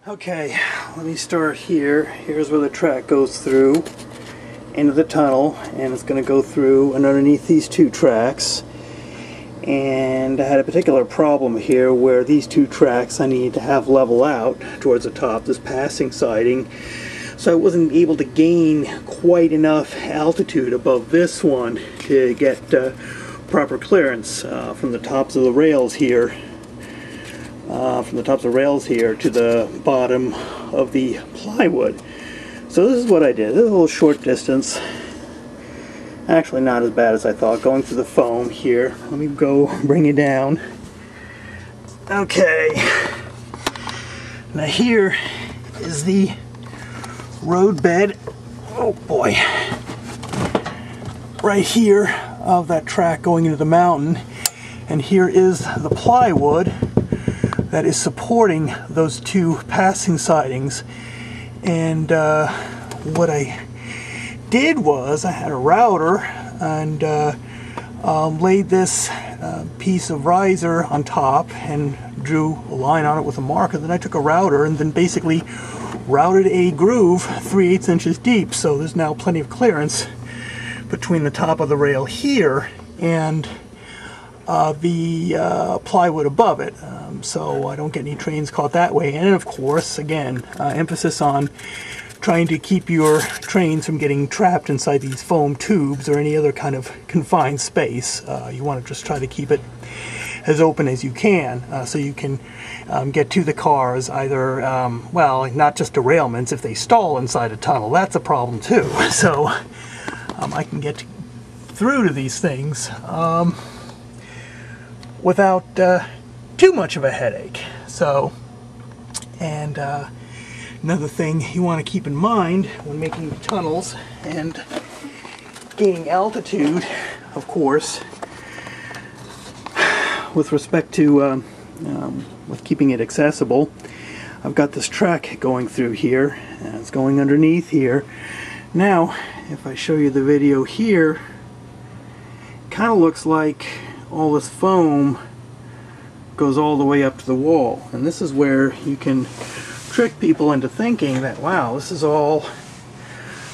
Okay, let me start here. Here's where the track goes through into the tunnel, and it's going to go through and underneath these two tracks. And I had a particular problem here where these two tracks I needed to have level out towards the top, this passing siding, so I wasn't able to gain quite enough altitude above this one to get proper clearance from the tops of the rails here. From the tops of the rails here to the bottom of the plywood. So this is what I did. This is a little short distance. Actually not as bad as I thought, going through the foam here. Let me go bring it down. Okay. Now here is the road bed. Oh boy. Right here of that track going into the mountain. And here is the plywood that is supporting those two passing sidings. And what I did was I had a router and laid this piece of riser on top and drew a line on it with a marker. Then I took a router and then basically routed a groove 3/8 inches deep. So there's now plenty of clearance between the top of the rail here and the plywood above it, so I don't get any trains caught that way. And of course, again, emphasis on trying to keep your trains from getting trapped inside these foam tubes or any other kind of confined space. You want to just try to keep it as open as you can, so you can get to the cars either, well, not just derailments. If they stall inside a tunnel, that's a problem too. So I can get through to these things without too much of a headache. So, and another thing you want to keep in mind when making tunnels and gaining altitude, of course, with respect to with keeping it accessible, I've got this track going through here, and it's going underneath here. Now, if I show you the video here, it kind of looks like all this foam goes all the way up to the wall, and this is where you can trick people into thinking that, wow, this is all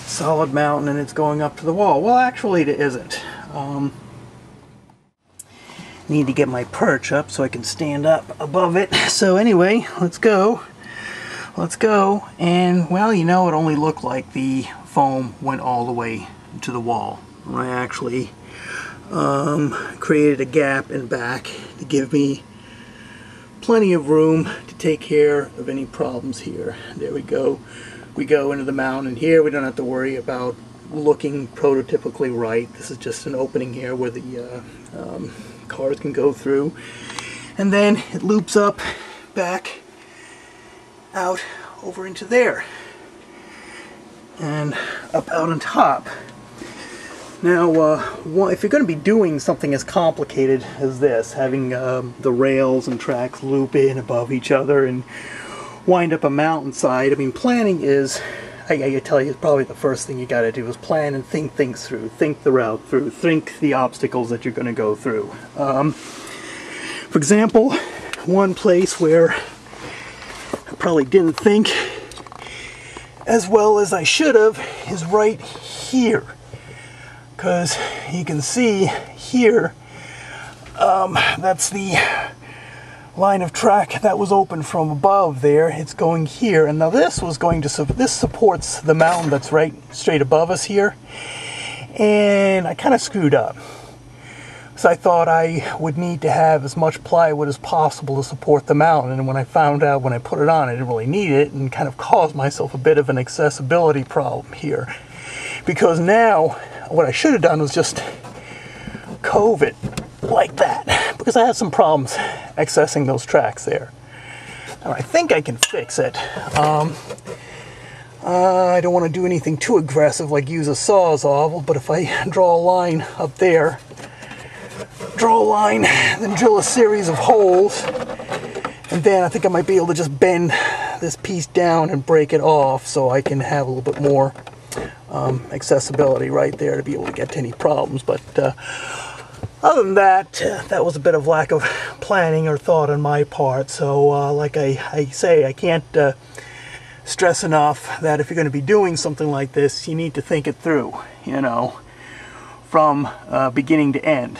solid mountain and it's going up to the wall. Well, actually it isn't. Need to get my perch up so I can stand up above it. So anyway, let's go, and well, you know, it only looked like the foam went all the way to the wall. I actually created a gap in back to give me plenty of room to take care of any problems here. There we go. We go into the mountain here. We don't have to worry about looking prototypically right. This is just an opening here where the cars can go through. And then it loops up back out over into there and up out on top. Now, if you're going to be doing something as complicated as this, having the rails and tracks loop in above each other and wind up a mountainside, I mean, planning is, I tell you, probably the first thing you got to do is plan and think things through. Think the route through. Think the obstacles that you're going to go through. For example, one place where I probably didn't think as well as I should have is right here. Because you can see here, that's the line of track that was open from above there. It's going here, and now this was going to, this supports the mountain that's right straight above us here, and I kind of screwed up. So I thought I would need to have as much plywood as possible to support the mountain, and when I found out when I put it on I didn't really need it, and kind of caused myself a bit of an accessibility problem here. Because now what I should have done was just cove it like that, because I had some problems accessing those tracks there. Now I think I can fix it. I don't want to do anything too aggressive like use a Sawzall, but if I draw a line up there, draw a line, then drill a series of holes, and then I think I might be able to just bend this piece down and break it off so I can have a little bit more accessibility right there to be able to get to any problems. But Other than that, that was a bit of lack of planning or thought on my part. So like I say, I can't stress enough that if you're going to be doing something like this, you need to think it through, you know, from beginning to end.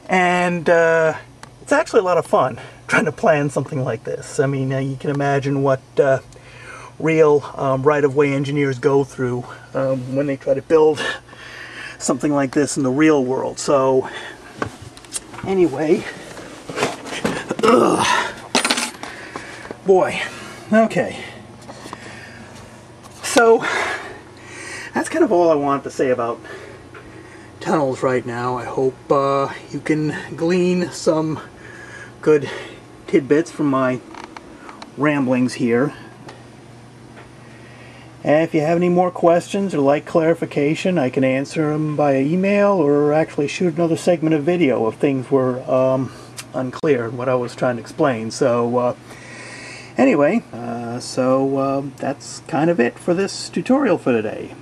And it's actually a lot of fun trying to plan something like this. I mean, you can imagine what real right-of-way engineers go through when they try to build something like this in the real world. So anyway, boy, okay, so that's kind of all I wanted to say about tunnels right now. I hope you can glean some good tidbits from my ramblings here. And if you have any more questions or like clarification, I can answer them via email or actually shoot another segment of video if things were unclear in what I was trying to explain. So anyway, that's kind of it for this tutorial for today.